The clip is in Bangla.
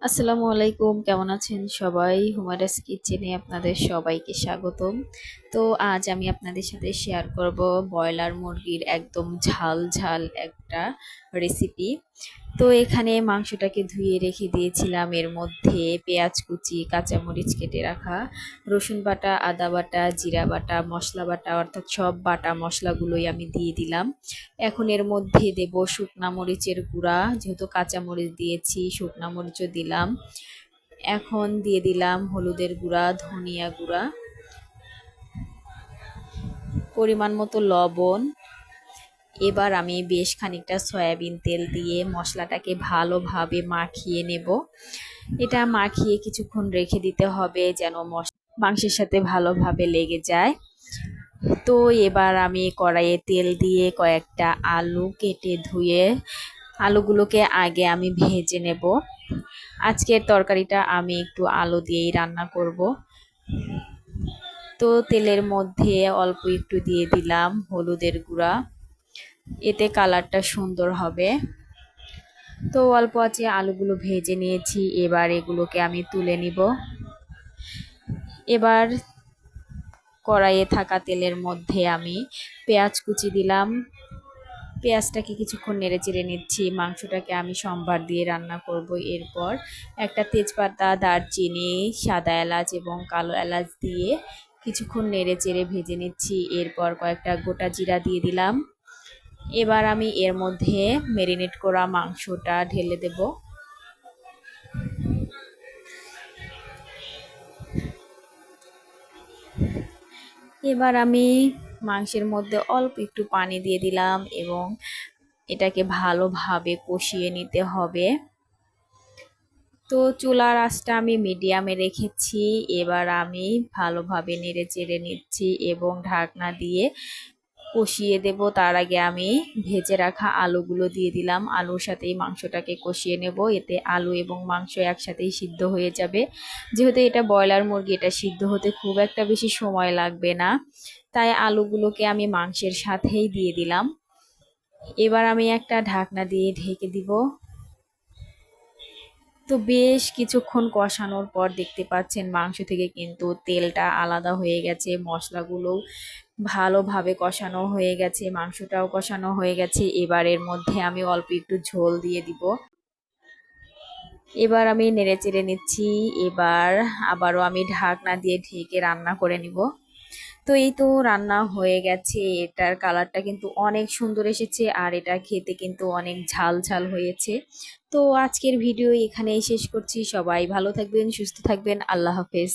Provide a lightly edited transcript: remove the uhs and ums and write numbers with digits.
আসসালামু আলাইকুম, কেমন আছেন সবাই? হুমায়রাস কিচেনে আপনাদের সবাইকে স্বাগতম। তো আজ আমি আপনাদের সাথে শেয়ার করব ব্রয়লার মুরগির একদম ঝাল ঝাল একটা রেসিপি। তো এখানে মাংসটাকে ধুয়ে রেখে দিয়েছিলাম, এর মধ্যে পেঁয়াজ কুচি, কাঁচামরিচ কেটে রাখা, রসুন বাটা, আদা বাটা, জিরা বাটা, মশলা বাটা, অর্থাৎ সব বাটা মশলাগুলোই আমি দিয়ে দিলাম। এখন এর মধ্যে দেব শুকনা মরিচের গুঁড়া, যেহেতু কাঁচামরিচ দিয়েছি শুকনা মরিচও দিলাম। এখন দিয়ে দিলাম হলুদের গুঁড়া, ধনিয়া গুঁড়া, পরিমাণ মতো লবণ। এবার আমি বেশ খানিকটা সয়াবিন তেল দিয়ে মশলাটাকে ভালোভাবে মাখিয়ে নেব। এটা মাখিয়ে কিছুক্ষণ রেখে দিতে হবে যেন মাংসের সাথে ভালোভাবে লেগে যায়। তো এবার আমি কড়াইয়ে তেল দিয়ে কয়েকটা আলু কেটে ধুয়ে আলুগুলোকে আগে আমি ভেজে নেব। আজকের তরকারিটা আমি একটু আলু দিয়েই রান্না করব। তো তেলের মধ্যে অল্প একটু দিয়ে দিলাম হলুদের গুঁড়া, এতে কালারটা সুন্দর হবে। তো অল্প আছে আলুগুলো ভেজে নিয়েছি, এবার এগুলোকে আমি তুলে নিব। এবার কড়াইয়ে থাকা তেলের মধ্যে আমি পেঁয়াজ কুচি দিলাম। পেঁয়াজটাকে কিছুক্ষণ নেড়ে চেড়ে নিচ্ছি। মাংসটাকে আমি সম্বার দিয়ে রান্না করব। এরপর একটা তেজপাতা, দারচিনি, সাদা এলাচ এবং কালো এলাচ দিয়ে কিছুক্ষণ নেড়ে চেড়ে ভেজে নিচ্ছি। এরপর কয়েকটা গোটা জিরা দিয়ে দিলাম। এবার আমি এর মধ্যে ম্যারিনেট করা মাংসটা ঢেলে দেব। এবার আমি মাংসের মধ্যে অল্প একটু পানি দিয়ে দিলাম এবং এটাকে ভালোভাবে কষিয়ে নিতে হবে। তো চুলার আঁচটা আমি মিডিয়ামে রেখেছি। এবার আমি ভালোভাবে নেড়ে চেড়ে নিচ্ছি এবং ঢাকনা দিয়ে কষিয়ে দেব। তার আগে আমি ভেজে রাখা আলুগুলো দিয়ে দিলাম। আলুর সাথেই মাংসটাকে কষিয়ে নেব, এতে আলু এবং মাংস একসাথেই সিদ্ধ হয়ে যাবে। যেহেতু এটা ব্রয়লার মুরগি, এটা সিদ্ধ হতে খুব একটা বেশি সময় লাগবে না, তাই আলুগুলোকে আমি মাংসের সাথেই দিয়ে দিলাম। এবার আমি একটা ঢাকনা দিয়ে ঢেকে দিব। তো বেশ কিছুক্ষণ কষানোর পর দেখতে পাচ্ছেন মাংস থেকে কিন্তু তেলটা আলাদা হয়ে গেছে, মশলাগুলো ভালোভাবে কষানো হয়ে গেছে, মাংসটাও কষানো হয়ে গেছে। এবার এর মধ্যে আমি অল্প একটু ঝোল দিয়ে দিব। এবার আমি নেড়েচেড়ে নিচ্ছি। এবার আবারও আমি ঢাকনা দিয়ে ঢেকে রান্না করে নিব। তো এই তো রান্না হয়ে গেছে। এটার কালারটা কিন্তু অনেক সুন্দর এসেছে আর এটা খেতে কিন্তু অনেক ঝাল ঝাল হয়েছে। তো আজকের ভিডিও এখানেই শেষ করছি। সবাই ভালো থাকবেন, সুস্থ থাকবেন। আল্লাহ হাফেজ।